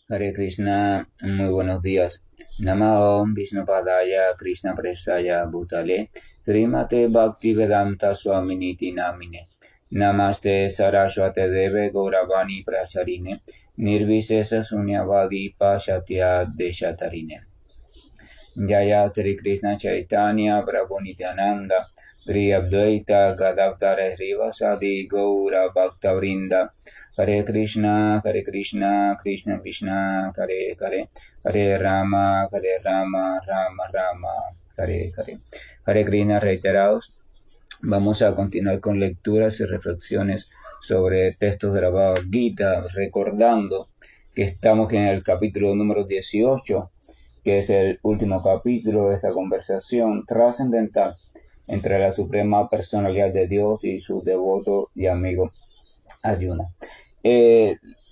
Hare Krishna, muy buenos días. Namo Vishnupadaya Krishna Prestaya Bhutale Srimate Bhaktivedanta Swaminiti Namine Namaste Saraswate Deve Gauravani Pracharine Nirvisesa Sunyavadi Pashatya Deshatarine Jaya Sri Krishna Chaitanya Prabhu Nityananda Sri Advaita Gadavtara Srivasadi Gaura Bhaktavrinda Hare Krishna, Krishna Krishna, Hare Hare, Hare Rama, Rama Rama, Hare Hare. Hare Krishna reiterados. Vamos a continuar con lecturas y reflexiones sobre textos de la Bhagavad Gita, recordando que estamos en el capítulo número 18, que es el último capítulo de esta conversación trascendental entre la Suprema Personalidad de Dios y su devoto y amigo Arjuna.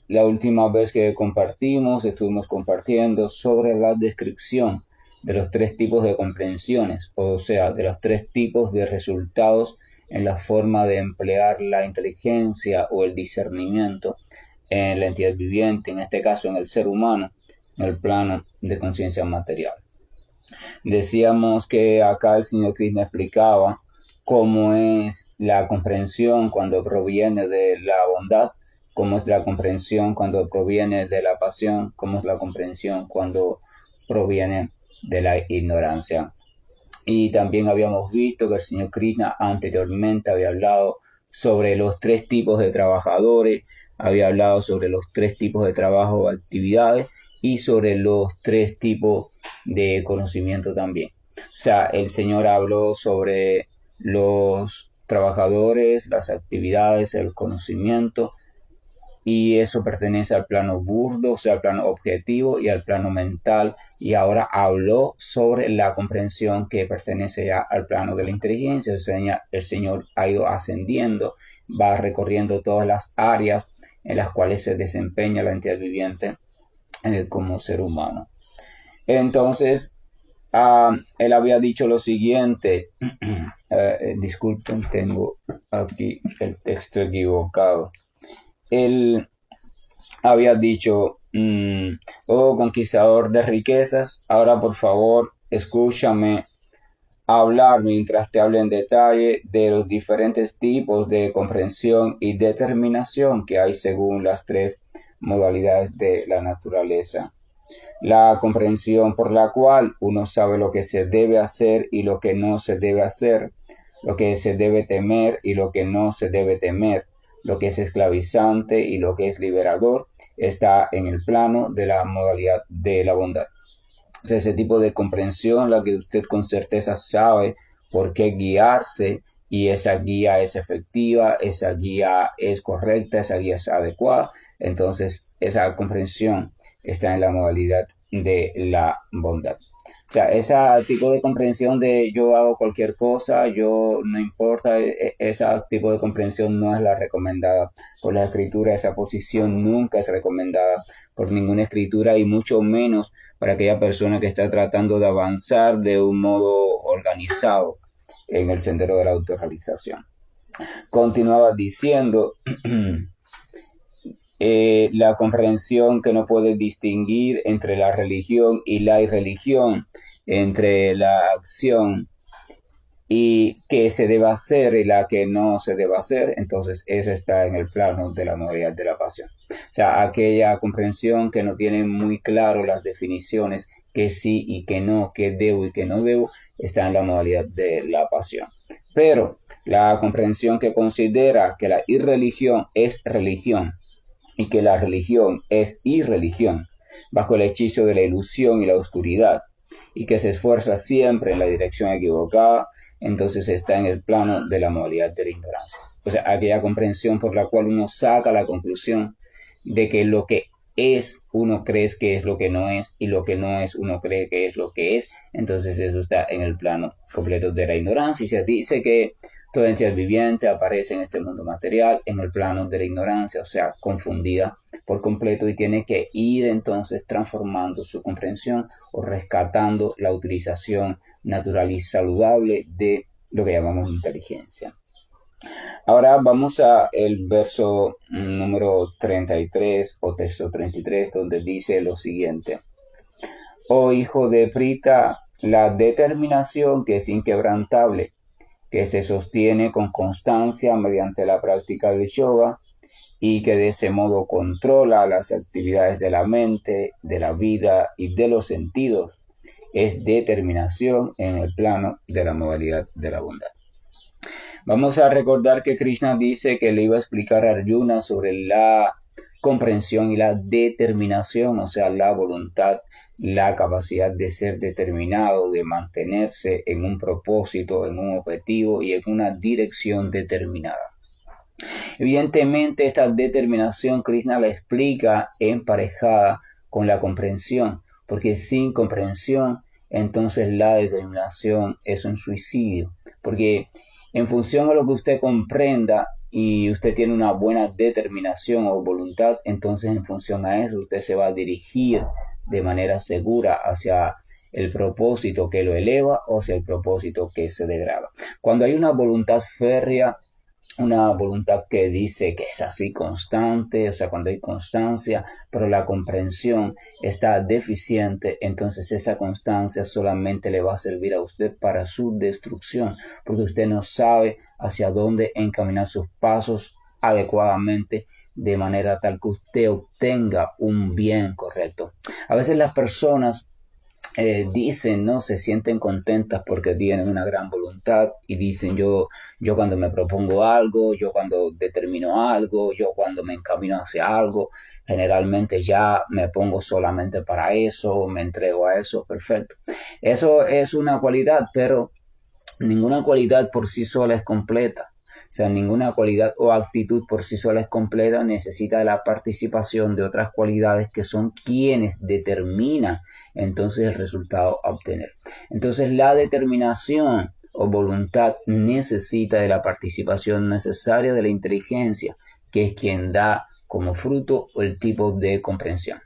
La última vez que compartimos, estuvimos compartiendo sobre la descripción de los tres tipos de comprensiones, o sea, de los tres tipos de resultados en la forma de emplear la inteligencia o el discernimiento en la entidad viviente, en este caso en el ser humano, en el plano de conciencia material. Decíamos que acá el señor Krishna explicaba cómo es la comprensión cuando proviene de la bondad, cómo es la comprensión cuando proviene de la pasión, cómo es la comprensión cuando proviene de la ignorancia. Y también habíamos visto que el señor Krishna anteriormente había hablado sobre los tres tipos de trabajadores, había hablado sobre los tres tipos de trabajo o actividades y sobre los tres tipos de conocimiento también. O sea, el señor habló sobre los trabajadores, las actividades, el conocimiento, y eso pertenece al plano burdo, o sea, al plano objetivo y al plano mental, y ahora habló sobre la comprensión que pertenece ya al plano de la inteligencia. O sea, el Señor ha ido ascendiendo, va recorriendo todas las áreas en las cuales se desempeña la entidad viviente como ser humano. Entonces, él había dicho lo siguiente, disculpen, tengo aquí el texto equivocado. Él había dicho, oh conquistador de riquezas, ahora por favor escúchame hablar mientras te hable en detalle de los diferentes tipos de comprensión y determinación que hay según las tres modalidades de la naturaleza. La comprensión por la cual uno sabe lo que se debe hacer y lo que no se debe hacer, lo que se debe temer y lo que no se debe temer, lo que es esclavizante y lo que es liberador, está en el plano de la modalidad de la bondad. O sea, ese tipo de comprensión, la que usted con certeza sabe por qué guiarse, y esa guía es efectiva, esa guía es correcta, esa guía es adecuada, entonces esa comprensión está en la modalidad de la bondad. O sea, ese tipo de comprensión de yo hago cualquier cosa, yo no importa, ese tipo de comprensión no es la recomendada por la escritura, esa posición nunca es recomendada por ninguna escritura y mucho menos para aquella persona que está tratando de avanzar de un modo organizado en el sendero de la autorrealización. Continuaba diciendo la comprensión que no puede distinguir entre la religión y la irreligión, entre la acción y que se debe hacer y la que no se debe hacer, entonces eso está en el plano de la modalidad de la pasión. O sea, aquella comprensión que no tiene muy claro las definiciones, que sí y que no, que debo y que no debo, está en la modalidad de la pasión. Pero la comprensión que considera que la irreligión es religión y que la religión es irreligión, bajo el hechizo de la ilusión y la oscuridad, y que se esfuerza siempre en la dirección equivocada, entonces está en el plano de la modalidad de la ignorancia. O sea, aquella comprensión por la cual uno saca la conclusión de que lo que es, uno cree que es lo que no es, y lo que no es, uno cree que es lo que es, entonces eso está en el plano completo de la ignorancia, y se dice que toda entidad viviente aparece en este mundo material en el plano de la ignorancia, o sea, confundida por completo, y tiene que ir entonces transformando su comprensión o rescatando la utilización natural y saludable de lo que llamamos inteligencia. Ahora vamos a el verso número 33 o texto 33, donde dice lo siguiente. Oh hijo de Prita, la determinación que es inquebrantable, que se sostiene con constancia mediante la práctica del yoga y que de ese modo controla las actividades de la mente, de la vida y de los sentidos, es determinación en el plano de la modalidad de la bondad. Vamos a recordar que Krishna dice que le iba a explicar a Arjuna sobre la comprensión y la determinación, o sea, la voluntad, la capacidad de ser determinado, de mantenerse en un propósito, en un objetivo y en una dirección determinada. Evidentemente, esta determinación Krishna la explica emparejada con la comprensión, porque sin comprensión, entonces la determinación es un suicidio, porque en función a lo que usted comprenda y usted tiene una buena determinación o voluntad, entonces en función a eso usted se va a dirigir de manera segura hacia el propósito que lo eleva o hacia el propósito que se degrada. Cuando hay una voluntad férrea, una voluntad que dice que es así constante, o sea, cuando hay constancia, pero la comprensión está deficiente, entonces esa constancia solamente le va a servir a usted para su destrucción, porque usted no sabe hacia dónde encaminar sus pasos adecuadamente de manera tal que usted obtenga un bien correcto. A veces las personas dicen, ¿no? Se sienten contentas porque tienen una gran voluntad y dicen yo cuando me propongo algo, yo cuando determino algo, yo cuando me encamino hacia algo, generalmente ya me pongo solamente para eso, me entrego a eso, perfecto. Eso es una cualidad, pero ninguna cualidad por sí sola es completa. O sea, ninguna cualidad o actitud por sí sola es completa, necesita de la participación de otras cualidades que son quienes determinan entonces el resultado a obtener. Entonces la determinación o voluntad necesita de la participación necesaria de la inteligencia, que es quien da como fruto el tipo de comprensión.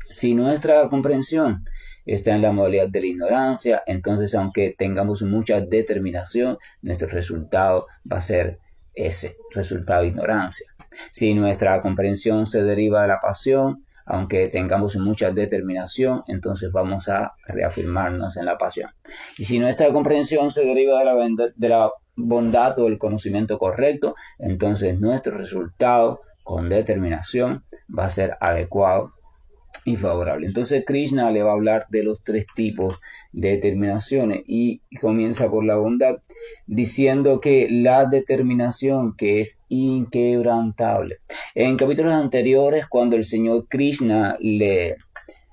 Si nuestra comprensión está en la modalidad de la ignorancia, entonces aunque tengamos mucha determinación, nuestro resultado va a ser ese resultado de ignorancia. Si nuestra comprensión se deriva de la pasión, aunque tengamos mucha determinación, entonces vamos a reafirmarnos en la pasión. Y si nuestra comprensión se deriva de la bondad o el conocimiento correcto, entonces nuestro resultado con determinación va a ser adecuado y favorable. Entonces Krishna le va a hablar de los tres tipos de determinaciones y comienza por la bondad diciendo que la determinación que es inquebrantable. En capítulos anteriores, cuando el señor Krishna le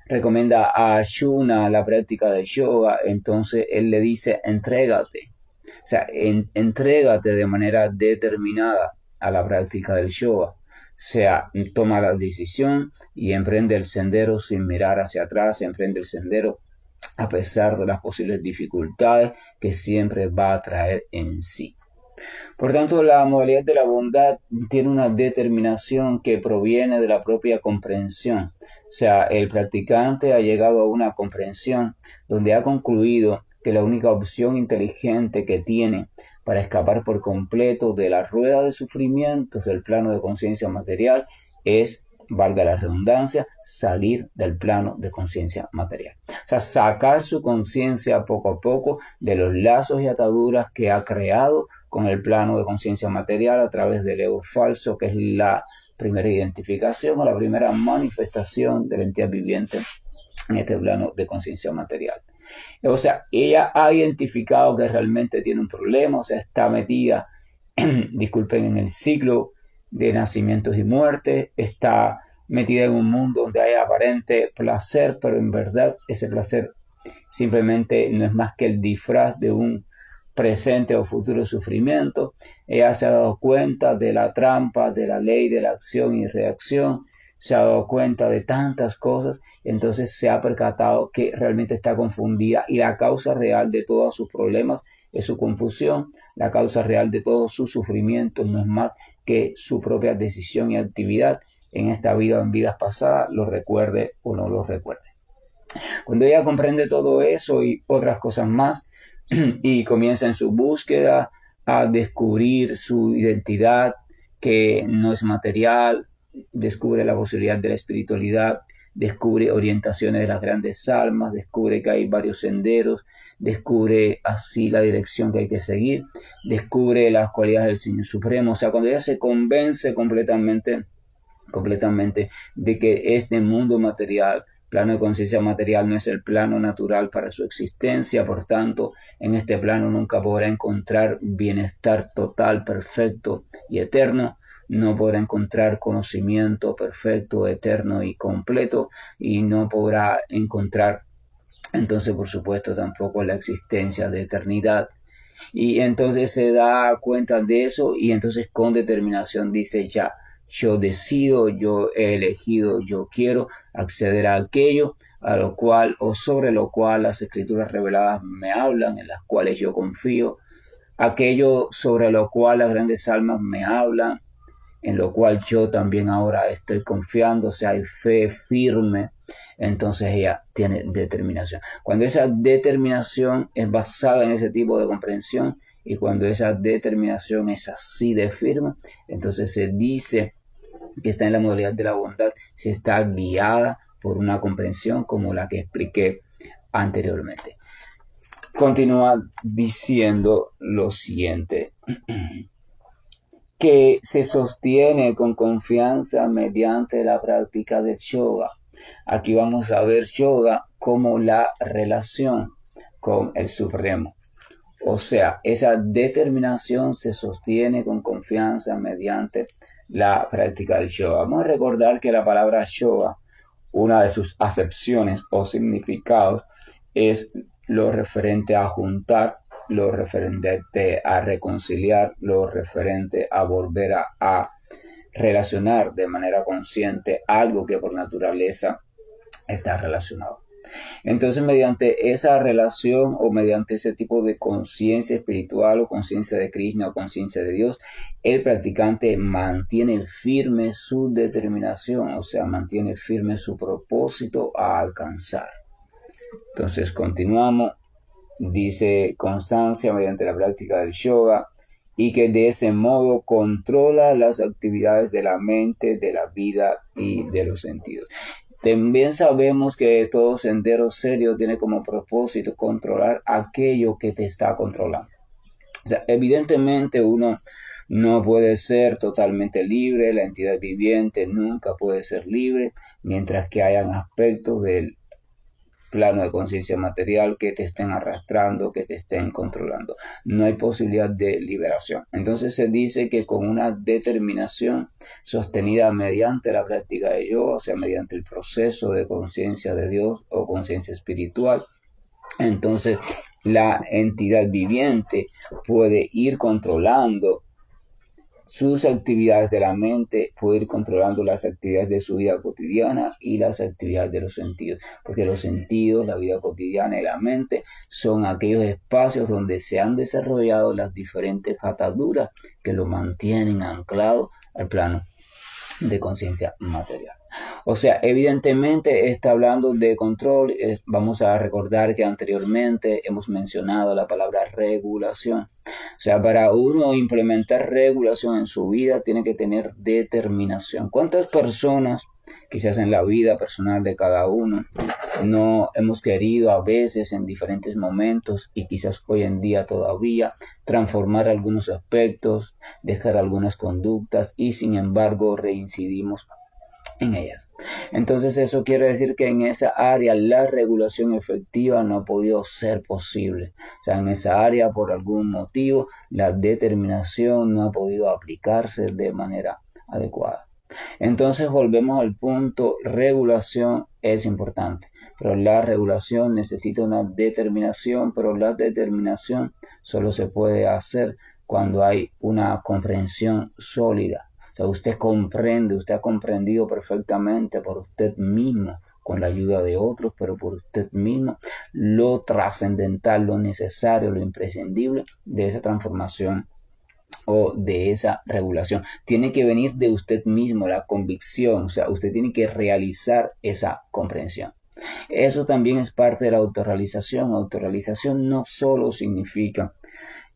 recomienda a Arjuna la práctica del yoga, entonces él le dice entrégate, o sea, entrégate de manera determinada a la práctica del yoga. O sea, toma la decisión y emprende el sendero sin mirar hacia atrás, emprende el sendero a pesar de las posibles dificultades que siempre va a traer en sí. Por tanto, la modalidad de la bondad tiene una determinación que proviene de la propia comprensión. O sea, el practicante ha llegado a una comprensión donde ha concluido que la única opción inteligente que tiene para escapar por completo de la rueda de sufrimientos del plano de conciencia material es, valga la redundancia, salir del plano de conciencia material. O sea, sacar su conciencia poco a poco de los lazos y ataduras que ha creado con el plano de conciencia material a través del ego falso, que es la primera identificación o la primera manifestación de la entidad viviente en este plano de conciencia material. O sea, ella ha identificado que realmente tiene un problema, o sea, está metida, disculpen, en el ciclo de nacimientos y muertes, está metida en un mundo donde hay aparente placer, pero en verdad ese placer simplemente no es más que el disfraz de un presente o futuro sufrimiento. Ella se ha dado cuenta de la trampa, de la ley de la acción y reacción, se ha dado cuenta de tantas cosas, entonces se ha percatado que realmente está confundida y la causa real de todos sus problemas es su confusión, la causa real de todos sus sufrimientos no es más que su propia decisión y actividad en esta vida o en vidas pasadas, lo recuerde o no lo recuerde. Cuando ella comprende todo eso y otras cosas más y comienza en su búsqueda a descubrir su identidad, que no es material, descubre la posibilidad de la espiritualidad, descubre orientaciones de las grandes almas, descubre que hay varios senderos, descubre así la dirección que hay que seguir, descubre las cualidades del Señor Supremo. O sea, cuando ella se convence completamente de que este mundo material, plano de conciencia material, no es el plano natural para su existencia, por tanto, en este plano nunca podrá encontrar bienestar total, perfecto y eterno, no podrá encontrar conocimiento perfecto, eterno y completo, y no podrá encontrar entonces, por supuesto, tampoco la existencia de eternidad. Y entonces se da cuenta de eso y entonces con determinación dice ya, yo decido, yo he elegido, yo quiero acceder a aquello a lo cual o sobre lo cual las escrituras reveladas me hablan, en las cuales yo confío, aquello sobre lo cual las grandes almas me hablan, en lo cual yo también ahora estoy confiando, o sea, hay fe firme, entonces ella tiene determinación. Cuando esa determinación es basada en ese tipo de comprensión y cuando esa determinación es así de firme, entonces se dice que está en la modalidad de la bondad, si está guiada por una comprensión como la que expliqué anteriormente. Continúa diciendo lo siguiente. Que se sostiene con confianza mediante la práctica del yoga. Aquí vamos a ver yoga como la relación con el Supremo. O sea, esa determinación se sostiene con confianza mediante la práctica del yoga. Vamos a recordar que la palabra yoga, una de sus acepciones o significados, es lo referente a juntar, lo referente a reconciliar, lo referente a volver a relacionar de manera consciente algo que por naturaleza está relacionado. Entonces, mediante esa relación o mediante ese tipo de conciencia espiritual o conciencia de Krishna o conciencia de Dios, el practicante mantiene firme su determinación, o sea, mantiene firme su propósito a alcanzar. Entonces, continuamos. Dice Constancia mediante la práctica del yoga y que de ese modo controla las actividades de la mente, de la vida y de los sentidos. También sabemos que todo sendero serio tiene como propósito controlar aquello que te está controlando. O sea, evidentemente uno no puede ser totalmente libre, la entidad viviente nunca puede ser libre, mientras que hayan aspectos del plano de conciencia material que te estén arrastrando, que te estén controlando. No hay posibilidad de liberación. Entonces se dice que con una determinación sostenida mediante la práctica de yoga, o sea, mediante el proceso de conciencia de Dios o conciencia espiritual, entonces la entidad viviente puede ir controlando sus actividades de la mente, puede ir controlando las actividades de su vida cotidiana y las actividades de los sentidos, porque los sentidos, la vida cotidiana y la mente son aquellos espacios donde se han desarrollado las diferentes ataduras que lo mantienen anclado al plano de conciencia material. O sea, evidentemente está hablando de control. Vamos a recordar que anteriormente hemos mencionado la palabra regulación. O sea, para uno implementar regulación en su vida tiene que tener determinación. ¿Cuántas personas, quizás en la vida personal de cada uno, no hemos querido a veces en diferentes momentos y quizás hoy en día todavía transformar algunos aspectos, dejar algunas conductas y sin embargo reincidimos en ellas? Entonces eso quiere decir que en esa área la regulación efectiva no ha podido ser posible. O sea, en esa área por algún motivo la determinación no ha podido aplicarse de manera adecuada. Entonces volvemos al punto, regulación es importante, pero la regulación necesita una determinación, pero la determinación solo se puede hacer cuando hay una comprensión sólida. O sea, usted comprende, usted ha comprendido perfectamente por usted mismo, con la ayuda de otros, pero por usted mismo, lo trascendental, lo necesario, lo imprescindible de esa transformación o de esa regulación. Tiene que venir de usted mismo la convicción, o sea, usted tiene que realizar esa comprensión. Eso también es parte de la autorrealización. Autorrealización no solo significa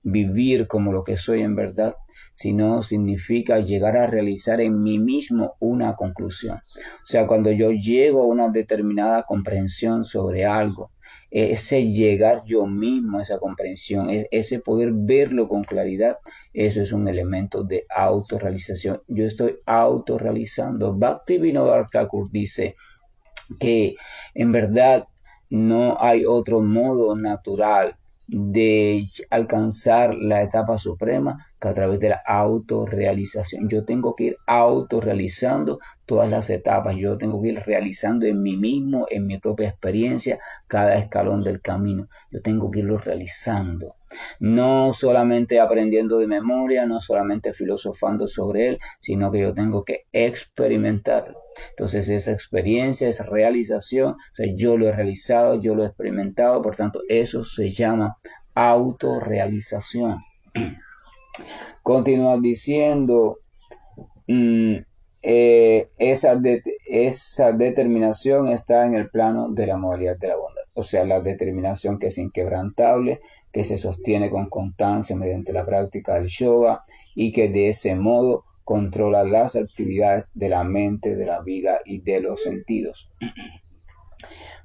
vivir como lo que soy en verdad, sino significa llegar a realizar en mí mismo una conclusión. O sea, cuando yo llego a una determinada comprensión sobre algo, ese llegar yo mismo a esa comprensión, ese poder verlo con claridad, eso es un elemento de autorrealización. Yo estoy autorrealizando. Bhaktivinoda Thakur dice que en verdad no hay otro modo natural de alcanzar la etapa suprema que a través de la autorrealización. Yo tengo que ir autorrealizando todas las etapas, yo tengo que ir realizando en mí mismo, en mi propia experiencia, cada escalón del camino. Yo tengo que irlo realizando. No solamente aprendiendo de memoria, no solamente filosofando sobre él, sino que yo tengo que experimentarlo. Entonces esa experiencia, esa realización, o sea, yo lo he realizado, yo lo he experimentado, por tanto eso se llama autorrealización. Continúa diciendo, esa determinación está en el plano de la modalidad de la bondad, o sea, la determinación que es inquebrantable, que se sostiene con constancia mediante la práctica del yoga y que de ese modo controla las actividades de la mente, de la vida y de los sentidos.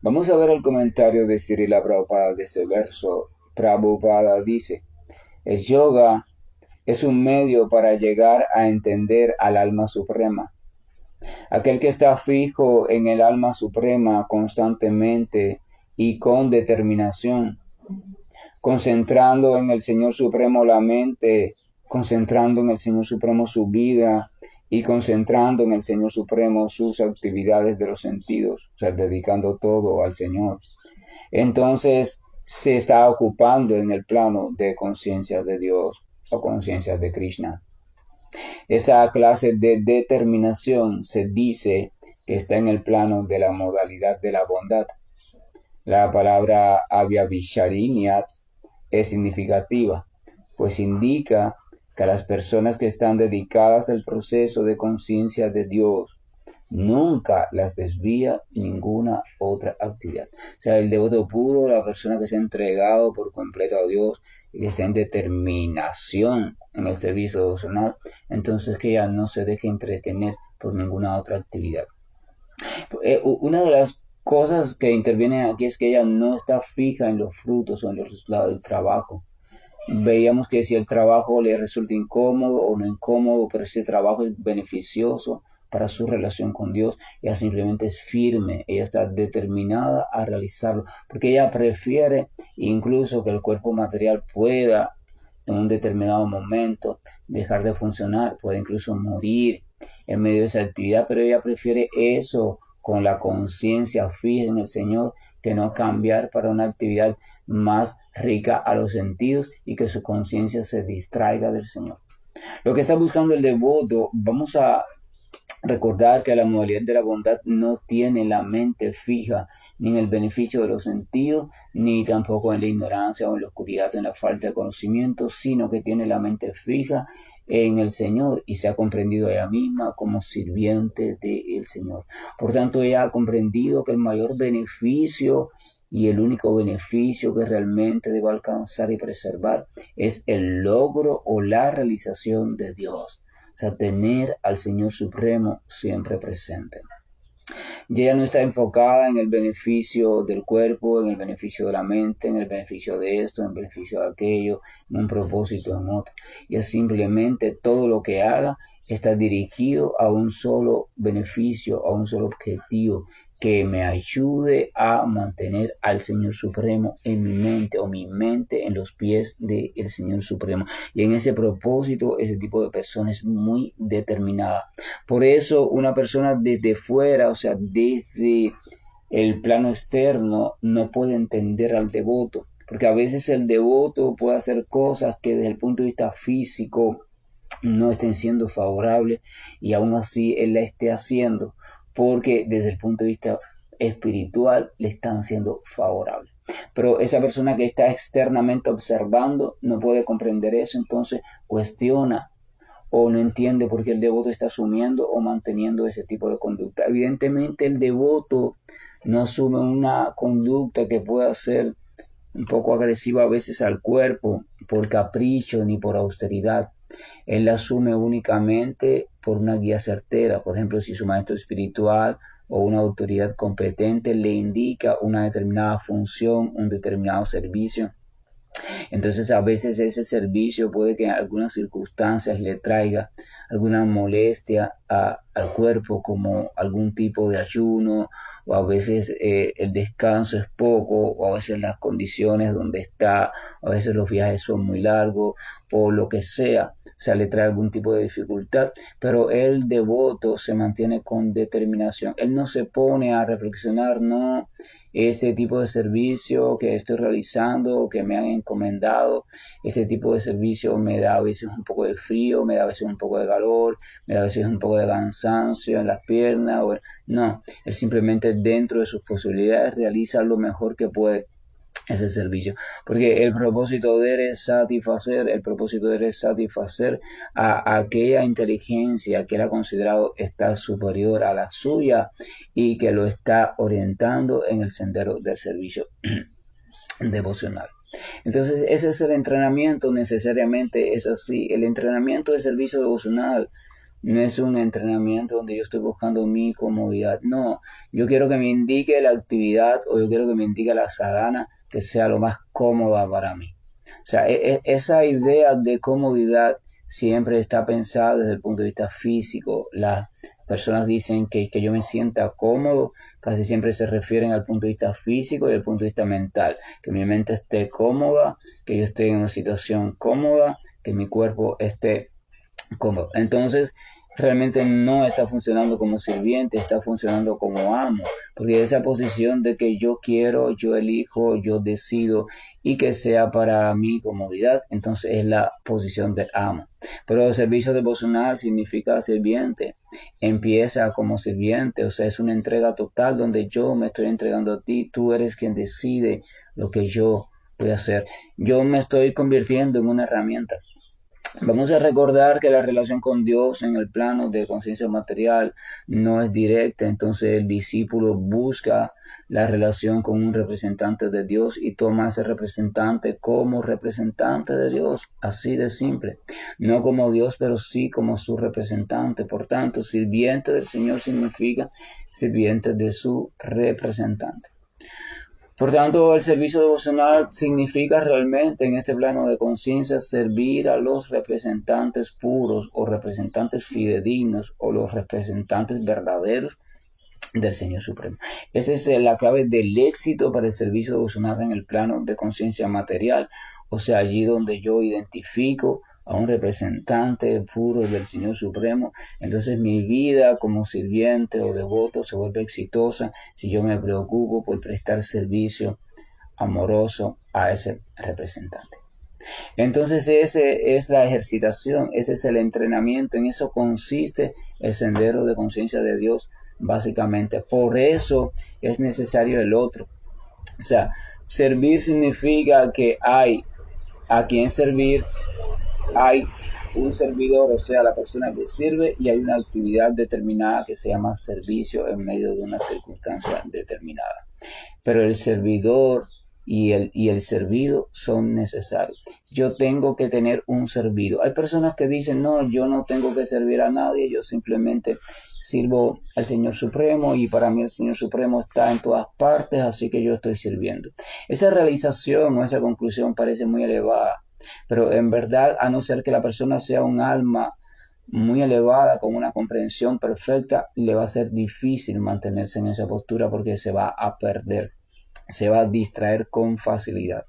Vamos a ver el comentario de Srila Prabhupada de ese verso. Prabhupada dice, el yoga es un medio para llegar a entender al alma suprema. Aquel que está fijo en el alma suprema constantemente y con determinación, concentrando en el Señor Supremo la mente, concentrando en el Señor Supremo su vida y concentrando en el Señor Supremo sus actividades de los sentidos, o sea, dedicando todo al Señor. Entonces se está ocupando en el plano de conciencia de Dios o conciencia de Krishna. Esa clase de determinación se dice que está en el plano de la modalidad de la bondad. La palabra avyavisharinyat es significativa, pues indica que a las personas que están dedicadas al proceso de conciencia de Dios nunca las desvía ninguna otra actividad. O sea, el devoto puro, la persona que se ha entregado por completo a Dios y que está en determinación en el servicio devocional, entonces que ella no se deje entretener por ninguna otra actividad. Una de las cosas que intervienen aquí es que ella no está fija en los frutos o en los resultados del trabajo. Veíamos que si el trabajo le resulta incómodo o no incómodo, pero ese trabajo es beneficioso para su relación con Dios, ella simplemente es firme, ella está determinada a realizarlo, porque ella prefiere incluso que el cuerpo material pueda en un determinado momento dejar de funcionar, puede incluso morir en medio de esa actividad, pero ella prefiere eso con la conciencia fija en el Señor, que no cambiar para una actividad más rica a los sentidos y que su conciencia se distraiga del Señor. Lo que está buscando el devoto, vamos a recordar que la modalidad de la bondad no tiene la mente fija ni en el beneficio de los sentidos, ni tampoco en la ignorancia o en la oscuridad o en la falta de conocimiento, sino que tiene la mente fija en el Señor y se ha comprendido a ella misma como sirviente del Señor. Por tanto, ella ha comprendido que el mayor beneficio y el único beneficio que realmente debe alcanzar y preservar es el logro o la realización de Dios. O sea, tener al Señor Supremo siempre presente. Y ella no está enfocada en el beneficio del cuerpo, en el beneficio de la mente, en el beneficio de esto, en el beneficio de aquello, en un propósito, en otro. Y es simplemente todo lo que haga está dirigido a un solo beneficio, a un solo objetivo, que me ayude a mantener al Señor Supremo en mi mente o mi mente en los pies del Señor Supremo. Y en ese propósito, ese tipo de persona es muy determinada. Por eso una persona desde fuera, o sea, desde el plano externo, no puede entender al devoto. Porque a veces el devoto puede hacer cosas que desde el punto de vista físico no estén siendo favorables y aún así él la esté haciendo porque desde el punto de vista espiritual le están siendo favorables. Pero esa persona que está externamente observando no puede comprender eso, entonces cuestiona o no entiende por qué el devoto está asumiendo o manteniendo ese tipo de conducta. Evidentemente el devoto no asume una conducta que pueda ser un poco agresiva a veces al cuerpo, por capricho ni por austeridad. Él la asume únicamente por una guía certera. Por ejemplo, si su maestro espiritual o una autoridad competente le indica una determinada función, un determinado servicio, entonces a veces ese servicio puede que en algunas circunstancias le traiga alguna molestia al cuerpo, como algún tipo de ayuno, o a veces el descanso es poco, o a veces las condiciones donde está, a veces los viajes son muy largos, o lo que sea. O sea, le trae algún tipo de dificultad, pero el devoto se mantiene con determinación. Él no se pone a reflexionar, no, este tipo de servicio que estoy realizando, que me han encomendado, ese tipo de servicio me da a veces un poco de frío, me da a veces un poco de calor, me da a veces un poco de cansancio en las piernas. No, él simplemente dentro de sus posibilidades realiza lo mejor que puede ese servicio, porque el propósito de él es satisfacer, a aquella inteligencia que él ha considerado está superior a la suya y que lo está orientando en el sendero del servicio devocional. Entonces ese es el entrenamiento, necesariamente es así. El entrenamiento de servicio devocional no es un entrenamiento donde yo estoy buscando mi comodidad. No, yo quiero que me indique la actividad, o yo quiero que me indique la sadhana que sea lo más cómoda para mí. O sea, esa idea de comodidad siempre está pensada desde el punto de vista físico. Las personas dicen que yo me sienta cómodo, casi siempre se refieren al punto de vista físico y al punto de vista mental. Que mi mente esté cómoda, que yo esté en una situación cómoda, que mi cuerpo esté cómodo. Entonces, realmente no está funcionando como sirviente, está funcionando como amo, porque esa posición de que yo quiero, yo elijo, yo decido y que sea para mi comodidad, entonces es la posición de amo. Pero el servicio devocional significa sirviente, empieza como sirviente, o sea, es una entrega total donde yo me estoy entregando a ti, tú eres quien decide lo que yo voy a hacer. Yo me estoy convirtiendo en una herramienta. Vamos a recordar que la relación con Dios en el plano de conciencia material no es directa, entonces el discípulo busca la relación con un representante de Dios y toma a ese representante como representante de Dios, así de simple, no como Dios, pero sí como su representante. Por tanto, sirviente del Señor significa sirviente de su representante. Por tanto, el servicio devocional significa realmente en este plano de conciencia servir a los representantes puros o representantes fidedignos o los representantes verdaderos del Señor Supremo. Esa es la clave del éxito para el servicio devocional en el plano de conciencia material, o sea, allí donde yo identifico a un representante puro del Señor Supremo, entonces mi vida como sirviente o devoto se vuelve exitosa si yo me preocupo por prestar servicio amoroso a ese representante. Entonces ese es la ejercitación, ese es el entrenamiento, en eso consiste el sendero de conciencia de Dios, básicamente. Por eso es necesario el otro. O sea, servir significa que hay a quien servir, hay un servidor, o sea, la persona que sirve, y hay una actividad determinada que se llama servicio en medio de una circunstancia determinada. Pero el servidor y el servido son necesarios. Yo tengo que tener un servido. Hay personas que dicen, no, yo no tengo que servir a nadie, yo simplemente sirvo al Señor Supremo y para mí el Señor Supremo está en todas partes, así que yo estoy sirviendo. Esa realización o esa conclusión parece muy elevada, pero en verdad, a no ser que la persona sea un alma muy elevada, con una comprensión perfecta, le va a ser difícil mantenerse en esa postura porque se va a perder, se va a distraer con facilidad.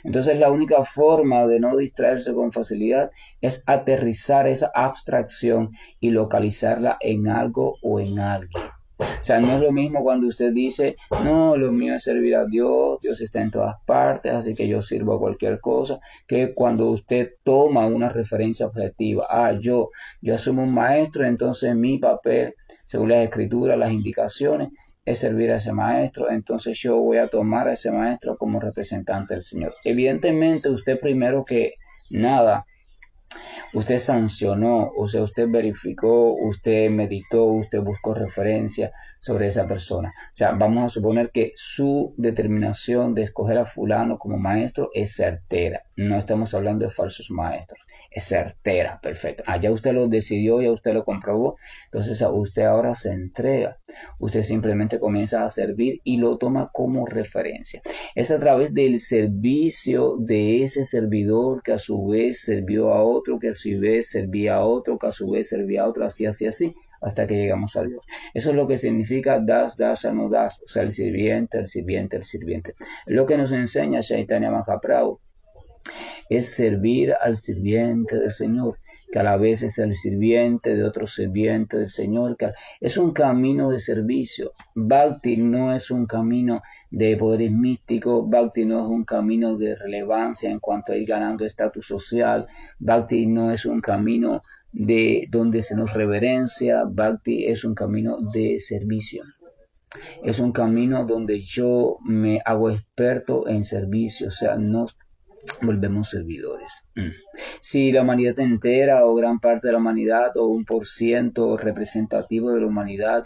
Entonces la única forma de no distraerse con facilidad es aterrizar esa abstracción y localizarla en algo o en alguien. O sea, no es lo mismo cuando usted dice, no, lo mío es servir a Dios, Dios está en todas partes, así que yo sirvo a cualquier cosa, que cuando usted toma una referencia objetiva, yo asumo un maestro, entonces mi papel, según las escrituras, las indicaciones, es servir a ese maestro, entonces yo voy a tomar a ese maestro como representante del Señor. Evidentemente, usted primero que nada usted sancionó, o sea, usted verificó, usted meditó, usted buscó referencia sobre esa persona. O sea, vamos a suponer que su determinación de escoger a fulano como maestro es certera. No estamos hablando de falsos maestros. Es certera, perfecto. Ya usted lo decidió, ya usted lo comprobó. Entonces usted ahora se entrega. Usted simplemente comienza a servir y lo toma como referencia. Es a través del servicio de ese servidor que a su vez sirvió a otro, que a su vez servía a otro, que a su vez servía a otro, así, así, así, hasta que llegamos a Dios. Eso es lo que significa das, das, no das, o sea, el sirviente, el sirviente, el sirviente. Lo que nos enseña Chaitanya Mahaprabhu es servir al sirviente del Señor, que a la vez es el sirviente de otro sirviente del Señor, que es un camino de servicio. Bhakti no es un camino de poderes místicos, Bhakti no es un camino de relevancia en cuanto a ir ganando estatus social, Bhakti no es un camino de donde se nos reverencia, Bhakti es un camino de servicio. Es un camino donde yo me hago experto en servicio, o sea, no volvemos servidores. Si la humanidad entera o gran parte de la humanidad o 1% representativo de la humanidad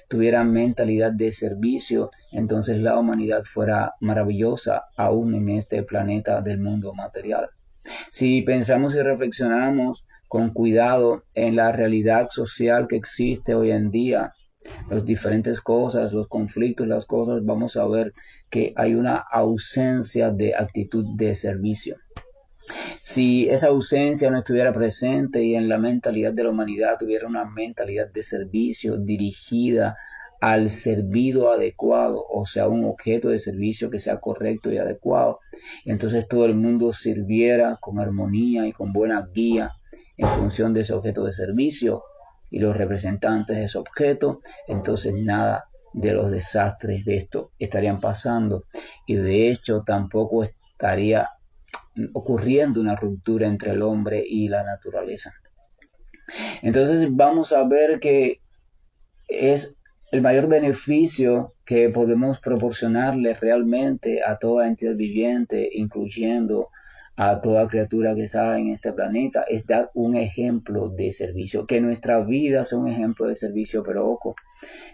tuviera mentalidad de servicio, entonces la humanidad fuera maravillosa aún en este planeta del mundo material. Si pensamos y reflexionamos con cuidado en la realidad social que existe hoy en día, las diferentes cosas, los conflictos, las cosas, vamos a ver que hay una ausencia de actitud de servicio. Si esa ausencia no estuviera presente y en la mentalidad de la humanidad tuviera una mentalidad de servicio dirigida al servido adecuado, o sea, un objeto de servicio que sea correcto y adecuado, entonces todo el mundo sirviera con armonía y con buena guía en función de ese objeto de servicio, y los representantes de ese objeto, entonces nada de los desastres de esto estarían pasando, y de hecho tampoco estaría ocurriendo una ruptura entre el hombre y la naturaleza. Entonces vamos a ver que es el mayor beneficio que podemos proporcionarle realmente a toda entidad viviente, incluyendo a toda criatura que está en este planeta, es dar un ejemplo de servicio, que nuestra vida sea un ejemplo de servicio, pero ojo,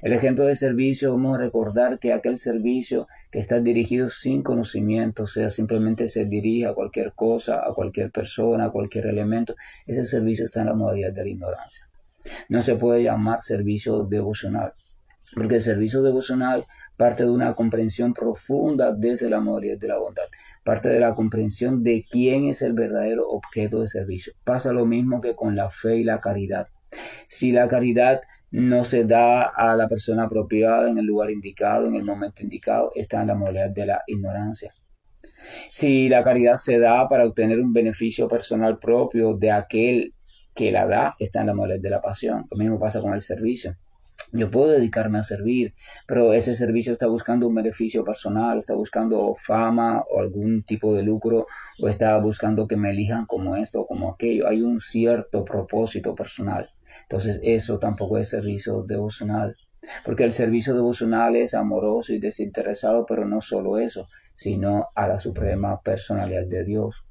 el ejemplo de servicio, vamos a recordar que aquel servicio que está dirigido sin conocimiento, o sea, simplemente se dirige a cualquier cosa, a cualquier persona, a cualquier elemento, ese servicio está en la modalidad de la ignorancia. No se puede llamar servicio devocional, porque el servicio devocional parte de una comprensión profunda desde la modalidad de la bondad, parte de la comprensión de quién es el verdadero objeto de servicio. Pasa lo mismo que con la fe y la caridad. Si la caridad no se da a la persona apropiada en el lugar indicado, en el momento indicado, está en la modalidad de la ignorancia. Si la caridad se da para obtener un beneficio personal propio de aquel que la da, está en la modalidad de la pasión. Lo mismo pasa con el servicio. Yo puedo dedicarme a servir, pero ese servicio está buscando un beneficio personal, está buscando fama o algún tipo de lucro, o está buscando que me elijan como esto o como aquello. Hay un cierto propósito personal. Entonces eso tampoco es servicio devocional, porque el servicio devocional es amoroso y desinteresado, pero no solo eso, sino a la suprema personalidad de Dios,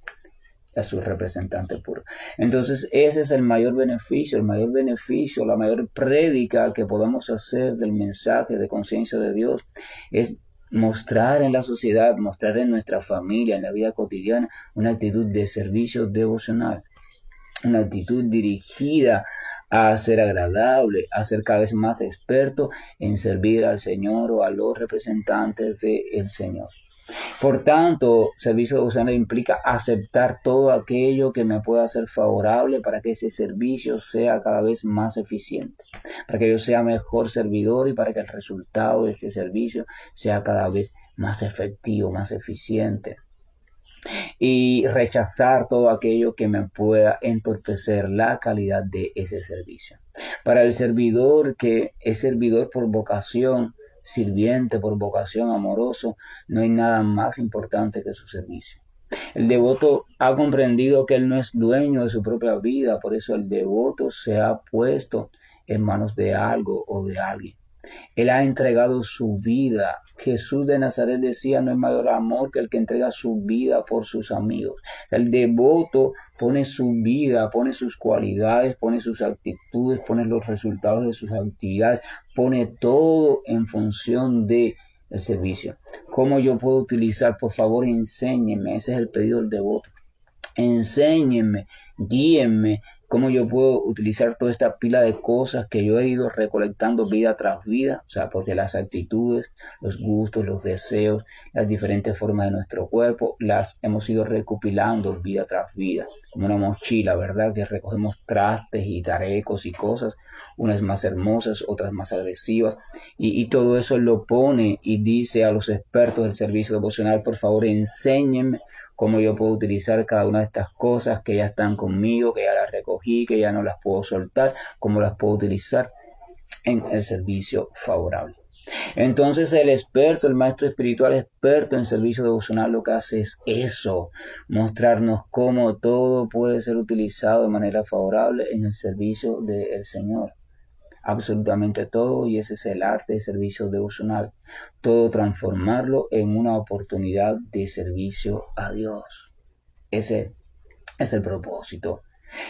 a su representante puro. Entonces ese es el mayor beneficio, la mayor prédica que podamos hacer del mensaje de conciencia de Dios es mostrar en la sociedad, mostrar en nuestra familia, en la vida cotidiana, una actitud de servicio devocional, una actitud dirigida a ser agradable, a ser cada vez más experto en servir al Señor o a los representantes del Señor. Por tanto, servicio devocional implica aceptar todo aquello que me pueda ser favorable para que ese servicio sea cada vez más eficiente, para que yo sea mejor servidor y para que el resultado de este servicio sea cada vez más efectivo, más eficiente. Y rechazar todo aquello que me pueda entorpecer la calidad de ese servicio. Para el servidor que es servidor por vocación, sirviente por vocación, amoroso, no hay nada más importante que su servicio. El devoto ha comprendido que él no es dueño de su propia vida, por eso el devoto se ha puesto en manos de algo o de alguien. Él ha entregado su vida Jesús de Nazaret decía, no hay mayor amor que el que entrega su vida por sus amigos. El devoto pone su vida, pone sus cualidades, pone sus actitudes, pone los resultados de sus actividades, pone todo en función de el servicio. ¿Cómo yo puedo utilizar? Por favor, enséñenme. Ese es el pedido del devoto. Enséñenme, guíenme cómo yo puedo utilizar toda esta pila de cosas que yo he ido recolectando vida tras vida, o sea, porque las actitudes, los gustos, los deseos, las diferentes formas de nuestro cuerpo, las hemos ido recopilando vida tras vida, como una mochila, ¿verdad? Que recogemos trastes y tarecos y cosas, unas más hermosas, otras más agresivas, y todo eso lo pone y dice a los expertos del servicio devocional, por favor, enséñenme cómo yo puedo utilizar cada una de estas cosas que ya están conmigo, que ya las recogí, que ya no las puedo soltar, cómo las puedo utilizar en el servicio favorable. Entonces el experto, el maestro espiritual experto en servicio devocional lo que hace es eso, mostrarnos cómo todo puede ser utilizado de manera favorable en el servicio del Señor. Absolutamente todo, y ese es el arte de servicio devocional, todo transformarlo en una oportunidad de servicio a Dios. Ese es el propósito.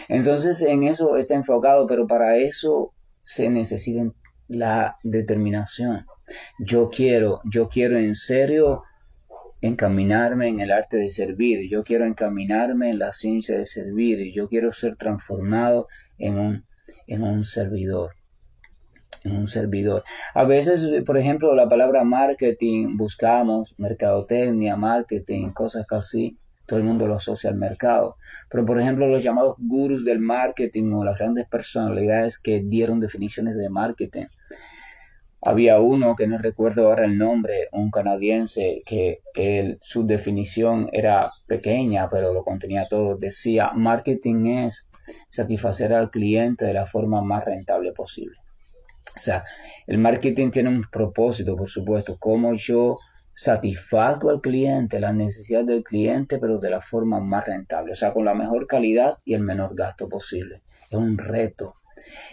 Entonces en eso está enfocado, pero para eso se necesita la determinación. Yo quiero en serio encaminarme en el arte de servir, yo quiero encaminarme en la ciencia de servir, yo quiero ser transformado en un servidor. A veces, por ejemplo, la palabra marketing, buscamos mercadotecnia, marketing, cosas así, todo el mundo lo asocia al mercado. Pero, por ejemplo, los llamados gurús del marketing o las grandes personalidades que dieron definiciones de marketing. Había uno, que no recuerdo ahora el nombre, un canadiense, que su definición era pequeña, pero lo contenía todo. Decía, marketing es satisfacer al cliente de la forma más rentable posible. O sea, el marketing tiene un propósito, por supuesto, cómo yo satisfago al cliente, las necesidades del cliente, pero de la forma más rentable, o sea, con la mejor calidad y el menor gasto posible. Es un reto.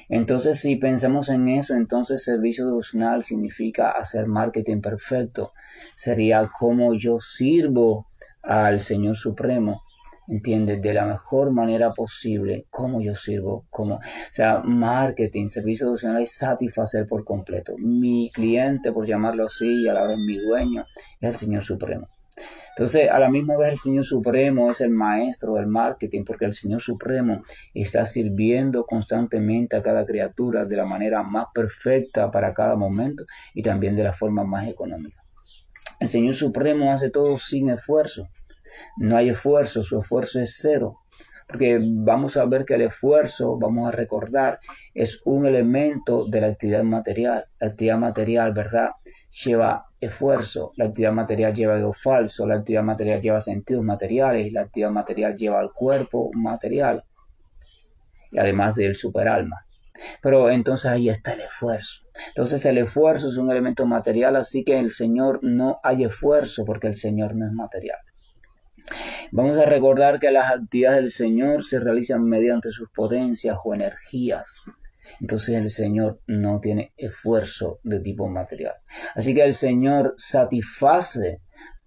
Entonces, si pensamos en eso, entonces servicio devocional significa hacer marketing perfecto. Sería cómo yo sirvo al Señor Supremo, ¿entiendes? De la mejor manera posible, cómo yo sirvo, o sea, marketing, servicio devocional es satisfacer por completo. Mi cliente, por llamarlo así, y a la vez mi dueño, es el Señor Supremo. Entonces, a la misma vez el Señor Supremo es el maestro del marketing, porque el Señor Supremo está sirviendo constantemente a cada criatura de la manera más perfecta para cada momento y también de la forma más económica. El Señor Supremo hace todo sin esfuerzo. No hay esfuerzo, su esfuerzo es cero. Porque vamos a ver que el esfuerzo, vamos a recordar, es un elemento de la actividad material. La actividad material, ¿verdad?, lleva esfuerzo, la actividad material lleva ego falso, la actividad material lleva sentidos materiales, la actividad material lleva al cuerpo material, y además del superalma. Pero entonces ahí está el esfuerzo. Entonces el esfuerzo es un elemento material, así que en el Señor no hay esfuerzo porque el Señor no es material. Vamos a recordar que las actividades del Señor se realizan mediante sus potencias o energías. Entonces el Señor no tiene esfuerzo de tipo material. Así que el Señor satisface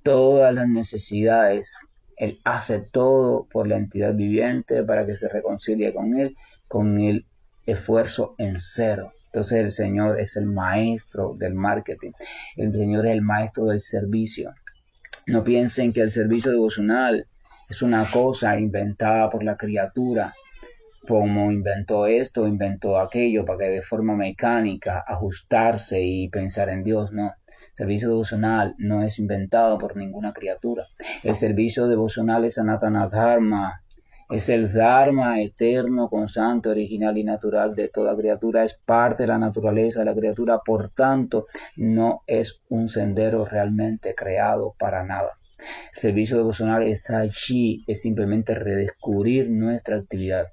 todas las necesidades. Él hace todo por la entidad viviente para que se reconcilie con Él, con el esfuerzo en cero. Entonces el Señor es el maestro del marketing. El Señor es el maestro del servicio. No piensen que el servicio devocional es una cosa inventada por la criatura, como inventó esto, inventó aquello, para que de forma mecánica ajustarse y pensar en Dios. No, el servicio devocional no es inventado por ninguna criatura. El servicio devocional es Sanatana Dharma, es el Dharma eterno, constante, original y natural de toda criatura, es parte de la naturaleza de la criatura, por tanto, no es un sendero realmente creado para nada. El servicio devocional está allí, es simplemente redescubrir nuestra actividad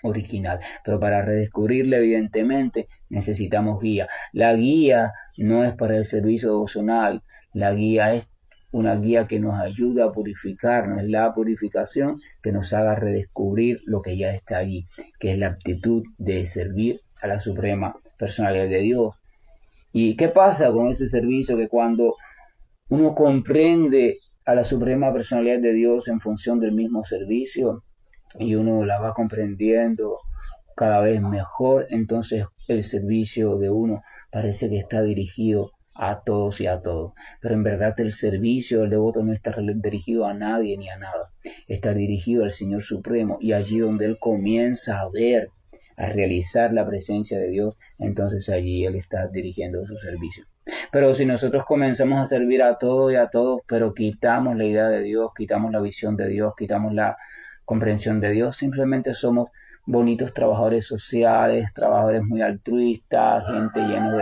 original, pero para redescubrirla evidentemente necesitamos guía. La guía no es para el servicio devocional, la guía es una guía que nos ayuda a purificarnos, es la purificación que nos haga redescubrir lo que ya está allí, que es la aptitud de servir a la suprema personalidad de Dios. ¿Y qué pasa con ese servicio? Que cuando uno comprende a la suprema personalidad de Dios en función del mismo servicio y uno la va comprendiendo cada vez mejor, entonces el servicio de uno parece que está dirigido a todos y a todos. Pero en verdad el servicio del devoto no está dirigido a nadie ni a nada. Está dirigido al Señor Supremo, y allí donde Él comienza a ver, a realizar la presencia de Dios, entonces allí Él está dirigiendo su servicio. Pero si nosotros comenzamos a servir a todo y a todos, pero quitamos la idea de Dios, quitamos la visión de Dios, quitamos la comprensión de Dios, simplemente somos bonitos trabajadores sociales, trabajadores muy altruistas, gente llena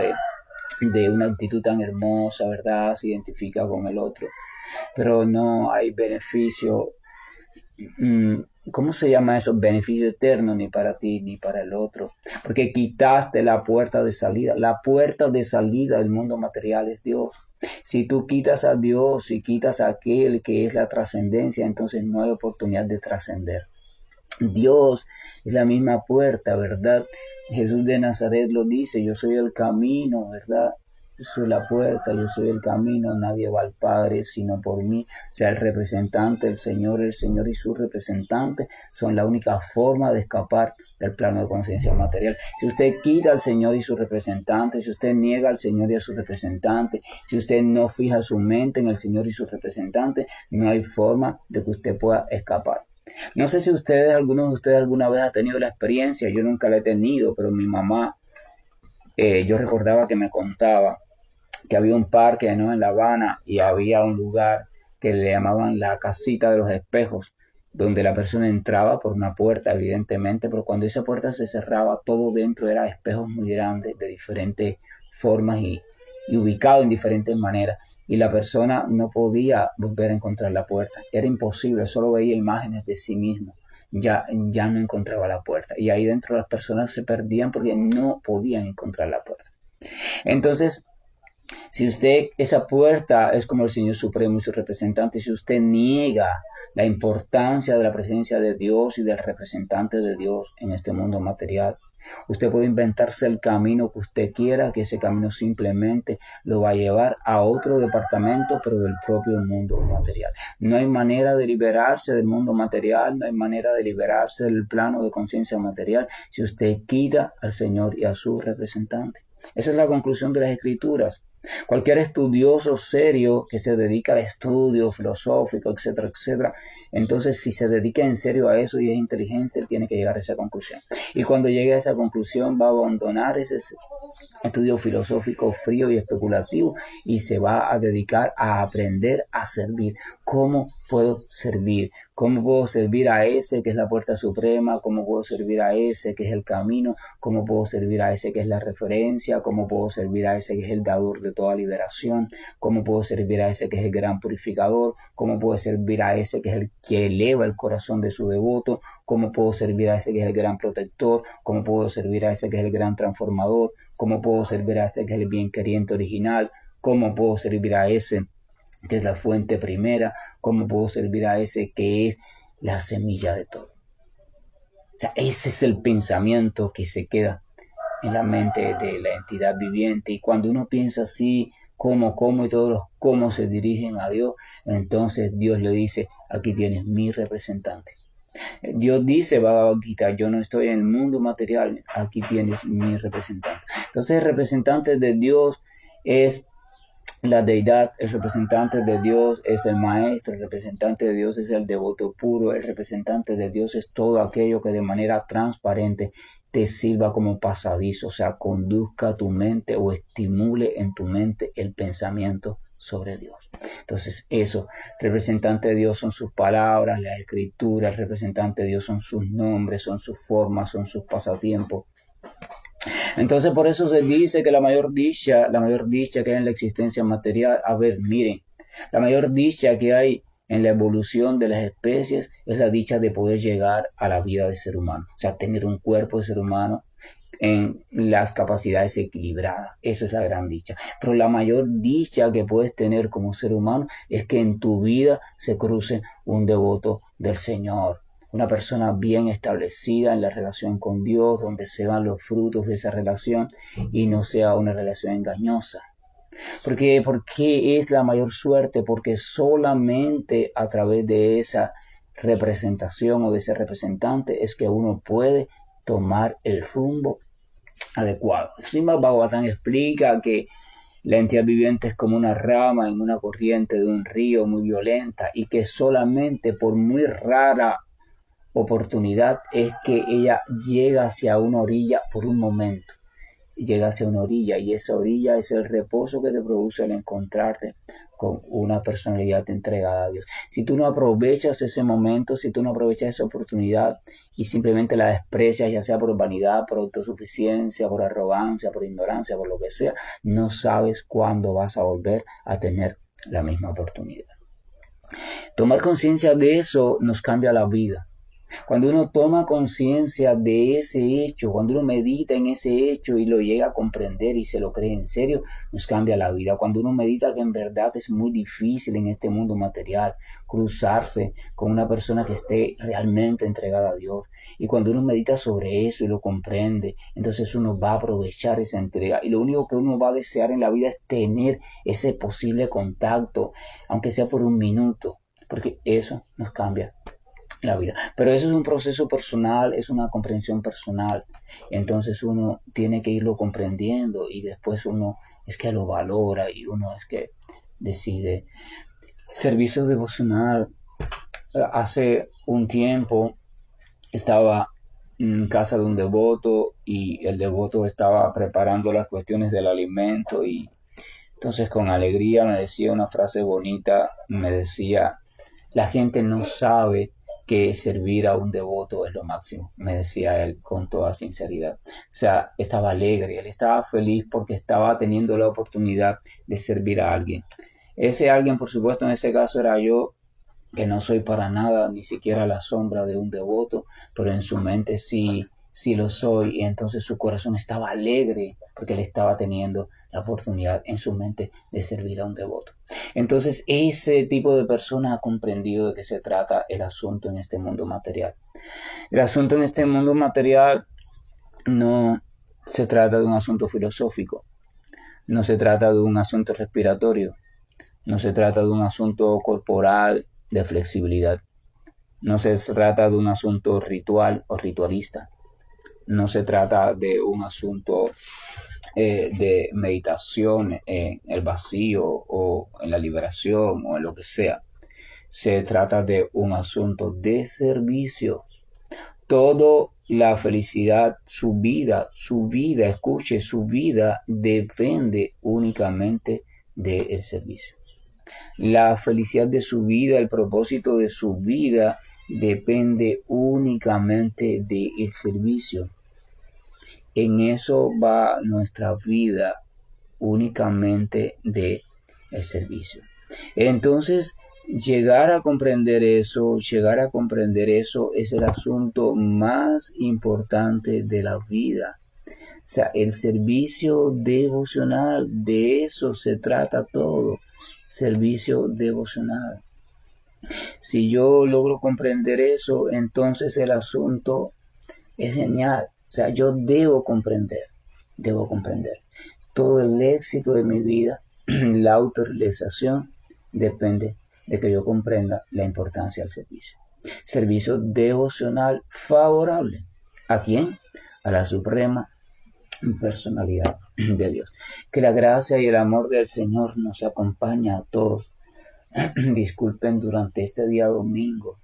de una actitud tan hermosa, ¿verdad? Se identifica con el otro, pero no hay beneficio. ¿Cómo se llama eso? Beneficio eterno, ni para ti ni para el otro, porque quitaste la puerta de salida. La puerta de salida del mundo material es Dios. Si tú quitas a Dios y quitas a aquel que es la trascendencia, entonces no hay oportunidad de trascender. Dios es la misma puerta, ¿verdad? Jesús de Nazaret lo dice: yo soy el camino, ¿verdad? Yo soy la puerta, yo soy el camino, nadie va al Padre sino por mí. O sea, el representante, el Señor y su representante son la única forma de escapar del plano de conciencia material. Si usted quita al Señor y su representante, si usted niega al Señor y a su representante, si usted no fija su mente en el Señor y su representante, no hay forma de que usted pueda escapar. No sé si algunos de ustedes alguna vez ha tenido la experiencia. Yo nunca la he tenido, pero mi mamá, yo recordaba que me contaba que había un parque, ¿no?, en La Habana, y había un lugar que le llamaban la casita de los espejos, donde la persona entraba por una puerta, evidentemente, pero cuando esa puerta se cerraba, todo dentro era espejos muy grandes, de diferentes formas y ubicado en diferentes maneras, y la persona no podía volver a encontrar la puerta. Era imposible, solo veía imágenes de sí mismo. Ya no encontraba la puerta, y ahí dentro las personas se perdían porque no podían encontrar la puerta. Entonces, si usted, esa puerta es como el Señor Supremo y su representante, si usted niega la importancia de la presencia de Dios y del representante de Dios en este mundo material, usted puede inventarse el camino que usted quiera, que ese camino simplemente lo va a llevar a otro departamento, pero del propio mundo material. No hay manera de liberarse del mundo material, no hay manera de liberarse del plano de conciencia material si usted quita al Señor y a su representante. Esa es la conclusión de las Escrituras. Cualquier estudioso serio que se dedica al estudio filosófico, etcétera, etcétera, entonces si se dedica en serio a eso y es inteligente, él tiene que llegar a esa conclusión. Y cuando llegue a esa conclusión va a abandonar ese estudio filosófico frío y especulativo y se va a dedicar a aprender a servir. ¿Cómo puedo servir? ¿Cómo puedo servir a ese que es la puerta suprema? ¿Cómo puedo servir a ese que es el camino? ¿Cómo puedo servir a ese que es la referencia? ¿Cómo puedo servir a ese que es el dador de toda liberación? ¿Cómo puedo servir a ese que es el gran purificador? ¿Cómo puedo servir a ese que es el que eleva el corazón de su devoto? ¿Cómo puedo servir a ese que es el gran protector? ¿Cómo puedo servir a ese que es el gran transformador? ¿Cómo puedo servir a ese que es el bien queriente original? ¿Cómo puedo servir a ese que es la fuente primera? ¿Cómo puedo servir a ese que es la semilla de todo? O sea, ese es el pensamiento que se queda en la mente de la entidad viviente. Y cuando uno piensa así, cómo y todos los cómo se dirigen a Dios, entonces Dios le dice: aquí tienes mi representante. Dios dice, Bhagavad Gita: yo no estoy en el mundo material, aquí tienes mi representante. Entonces el representante de Dios es la deidad, el representante de Dios es el maestro, el representante de Dios es el devoto puro, el representante de Dios es todo aquello que de manera transparente te sirva como pasadizo, o sea, conduzca tu mente o estimule en tu mente el pensamiento sobre Dios. Entonces eso, representante de Dios son sus palabras, las escrituras, representante de Dios son sus nombres, son sus formas, son sus pasatiempos. Entonces por eso se dice que la mayor dicha que hay en la existencia material, a ver, miren, la mayor dicha que hay en la evolución de las especies es la dicha de poder llegar a la vida de ser humano, o sea, tener un cuerpo de ser humano en las capacidades equilibradas. Eso es la gran dicha. Pero la mayor dicha que puedes tener como ser humano es que en tu vida se cruce un devoto del Señor, una persona bien establecida en la relación con Dios, donde se van los frutos de esa relación y no sea una relación engañosa. ¿Por qué es la mayor suerte? Porque solamente a través de esa representación o de ese representante es que uno puede tomar el rumbo adecuado. Srimad Bhagavatam explica que la entidad viviente es como una rama en una corriente de un río muy violenta y que solamente por muy rara oportunidad es que ella llega hacia una orilla por un momento. Llega hacia una orilla y esa orilla es el reposo que te produce el encontrarte con una personalidad entregada a Dios. Si tú no aprovechas ese momento, si tú no aprovechas esa oportunidad y simplemente la desprecias, ya sea por vanidad, por autosuficiencia, por arrogancia, por ignorancia, por lo que sea, no sabes cuándo vas a volver a tener la misma oportunidad. Tomar conciencia de eso nos cambia la vida. Cuando uno toma conciencia de ese hecho, cuando uno medita en ese hecho y lo llega a comprender y se lo cree en serio, nos cambia la vida. Cuando uno medita que en verdad es muy difícil en este mundo material cruzarse con una persona que esté realmente entregada a Dios. Y cuando uno medita sobre eso y lo comprende, entonces uno va a aprovechar esa entrega. Y lo único que uno va a desear en la vida es tener ese posible contacto, aunque sea por un minuto, porque eso nos cambia la vida. Pero eso es un proceso personal, es una comprensión personal. Entonces uno tiene que irlo comprendiendo y después uno es que lo valora y uno es que decide. Servicio devocional. Hace un tiempo estaba en casa de un devoto y el devoto estaba preparando las cuestiones del alimento y entonces con alegría me decía una frase bonita, me decía, la gente no sabe que servir a un devoto es lo máximo, me decía él con toda sinceridad. O sea, estaba alegre, él estaba feliz porque estaba teniendo la oportunidad de servir a alguien. Ese alguien, por supuesto, en ese caso era yo, que no soy para nada ni siquiera la sombra de un devoto, pero en su mente sí lo soy, y entonces su corazón estaba alegre porque él estaba teniendo la oportunidad en su mente de servir a un devoto. Entonces ese tipo de persona ha comprendido de qué se trata el asunto en este mundo material. El asunto en este mundo material no se trata de un asunto filosófico, no se trata de un asunto respiratorio, no se trata de un asunto corporal de flexibilidad. No se trata de un asunto ritual o ritualista. No se trata de un asunto de meditación en el vacío o en la liberación o en lo que sea. Se trata de un asunto de servicio. Toda la felicidad, su vida, escuche, su vida depende únicamente del servicio. La felicidad de su vida, el propósito de su vida depende únicamente del servicio. En eso va nuestra vida, únicamente del servicio. Entonces, llegar a comprender eso es el asunto más importante de la vida. O sea, el servicio devocional, de eso se trata todo. Servicio devocional. Si yo logro comprender eso, entonces el asunto es genial. O sea, yo debo comprender. Todo el éxito de mi vida, la autorrealización, depende de que yo comprenda la importancia del servicio. Servicio devocional favorable. ¿A quién? A la suprema personalidad de Dios. Que la gracia y el amor del Señor nos acompaña a todos. Disculpen, durante este día domingo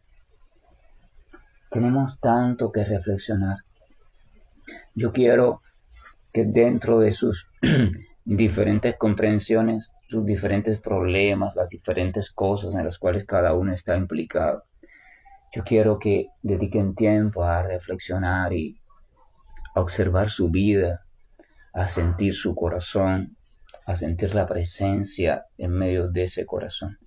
tenemos tanto que reflexionar. Yo quiero que dentro de sus diferentes comprensiones, sus diferentes problemas, las diferentes cosas en las cuales cada uno está implicado, yo quiero que dediquen tiempo a reflexionar y a observar su vida, a sentir su corazón, a sentir la presencia en medio de ese corazón.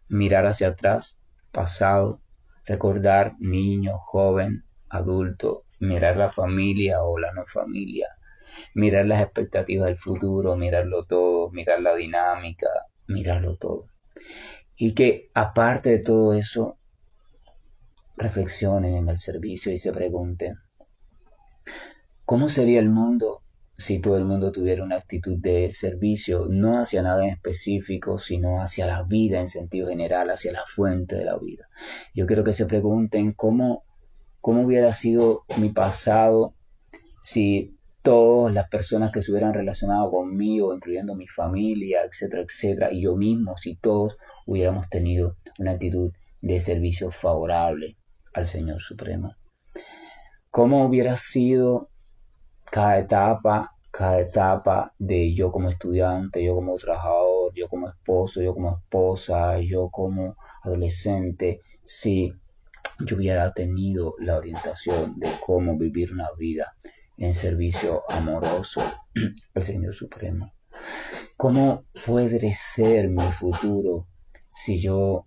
Mirar hacia atrás, pasado, recordar niño, joven, adulto, mirar la familia o la no familia, mirar las expectativas del futuro, mirarlo todo, mirar la dinámica, mirarlo todo. Y que aparte de todo eso, reflexionen en el servicio y se pregunten, ¿cómo sería el mundo si todo el mundo tuviera una actitud de servicio, no hacia nada en específico, sino hacia la vida en sentido general, hacia la fuente de la vida? Yo quiero que se pregunten cómo hubiera sido mi pasado si todas las personas que se hubieran relacionado conmigo, incluyendo mi familia, etcétera, etcétera, y yo mismo, si todos hubiéramos tenido una actitud de servicio favorable al Señor Supremo. ¿Cómo hubiera sido cada etapa de yo como estudiante, yo como trabajador, yo como esposo, yo como esposa, yo como adolescente, si yo hubiera tenido la orientación de cómo vivir una vida en servicio amoroso al Señor Supremo? ¿Cómo puede ser mi futuro si yo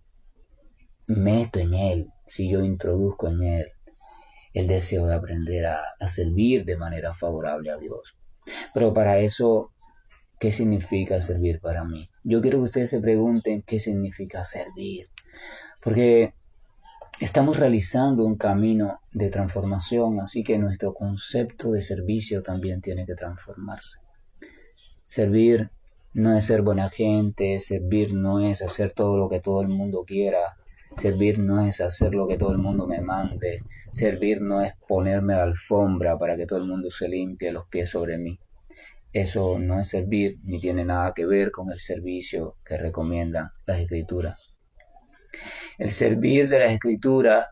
meto en Él, si yo introduzco en Él el deseo de aprender a servir de manera favorable a Dios? Pero para eso, ¿qué significa servir para mí? Yo quiero que ustedes se pregunten qué significa servir, porque estamos realizando un camino de transformación, así que nuestro concepto de servicio también tiene que transformarse. Servir no es ser buena gente, servir no es hacer todo lo que todo el mundo quiera, servir no es hacer lo que todo el mundo me mande, servir no es ponerme la alfombra para que todo el mundo se limpie los pies sobre mí. Eso no es servir ni tiene nada que ver con el servicio que recomiendan las Escrituras. El servir de las Escrituras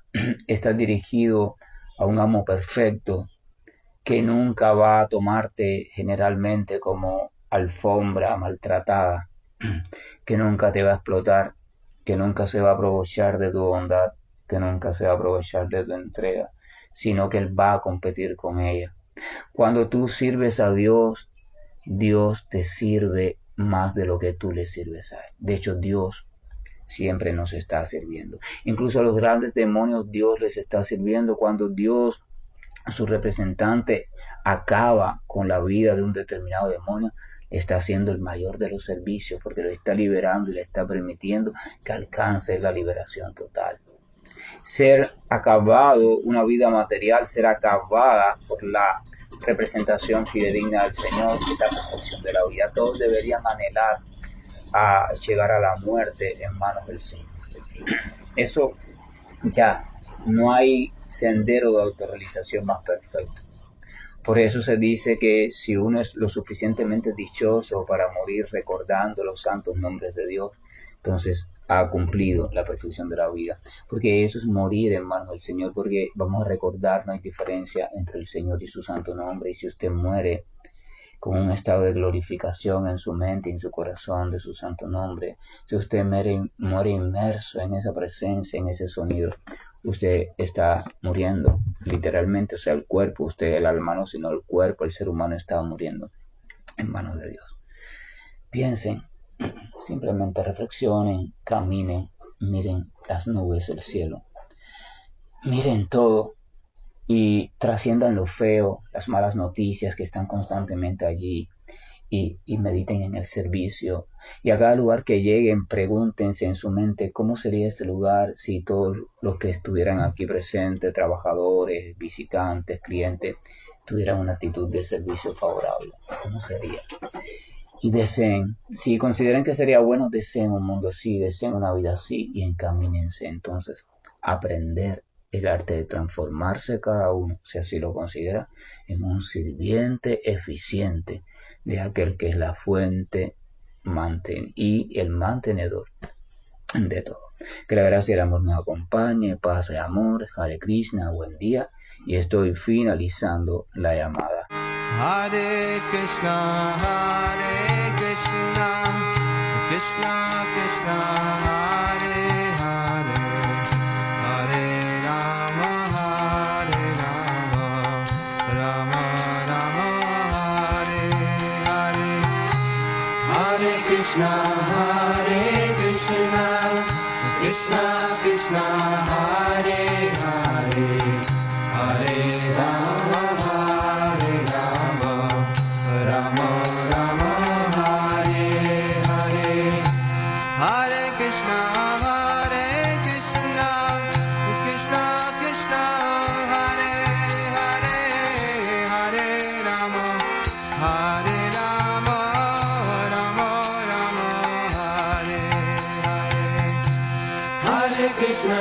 está dirigido a un amo perfecto que nunca va a tomarte generalmente como alfombra maltratada, que nunca te va a explotar, que nunca se va a aprovechar de tu bondad, que nunca se va a aprovechar de tu entrega, sino que Él va a competir con ella. Cuando tú sirves a Dios, Dios te sirve más de lo que tú le sirves a Él. De hecho, Dios siempre nos está sirviendo. Incluso a los grandes demonios Dios les está sirviendo. Cuando Dios, su representante, acaba con la vida de un determinado demonio, está haciendo el mayor de los servicios porque lo está liberando y le está permitiendo que alcance la liberación total. Ser acabado, una vida material, ser acabada por la representación fidedigna del Señor y la perfección de la vida. Todos deberían anhelar a llegar a la muerte en manos del Señor. Eso ya, no hay sendero de autorrealización más perfecto. Por eso se dice que si uno es lo suficientemente dichoso para morir recordando los santos nombres de Dios, entonces ha cumplido la perfección de la vida. Porque eso es morir en manos del Señor, porque vamos a recordar, no hay diferencia entre el Señor y su santo nombre. Y si usted muere con un estado de glorificación en su mente y en su corazón de su santo nombre, si usted muere inmerso en esa presencia, en ese sonido, usted está muriendo, literalmente, o sea, el cuerpo, usted, el alma no, sino el cuerpo, el ser humano está muriendo en manos de Dios. Piensen, simplemente reflexionen, caminen, miren las nubes, el cielo, miren todo y trasciendan lo feo, las malas noticias que están constantemente allí y mediten en el servicio. Y a cada lugar que lleguen, pregúntense en su mente cómo sería este lugar si todos los que estuvieran aquí presentes, trabajadores, visitantes, clientes, tuvieran una actitud de servicio favorable. ¿Cómo sería? Y deseen, si consideran que sería bueno, deseen un mundo así, deseen una vida así y encamínense entonces a aprender el arte de transformarse cada uno, si así lo considera, en un sirviente eficiente de aquel que es la fuente y el mantenedor de todo. Que la gracia y el amor nos acompañe, paz y amor, Hare Krishna, buen día, y estoy finalizando la llamada. Hare Krishna, Krishna Krishna, Hare Hare, Hare Rama, Rama Rama, Hare Hare. Hare Krishna, Krishna Krishna, Hare Hare, Hare Rama, Rama Rama, Hare Hare. Hare Krishna, Krishna Krishna,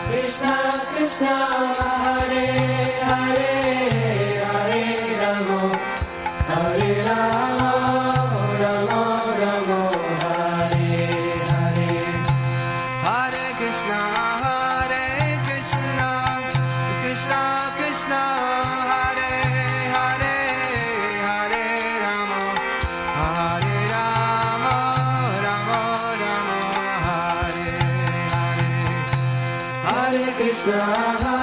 Krishna Krishna, Hare Hare, Hare Rama, Hare Rama, Rama Rama, Hare Hare. Hare Krishna, Krishna Krishna, Hare Hare, Hare Rama, Hare Rama, Rama Rama, Hare Hare. Hare Krishna.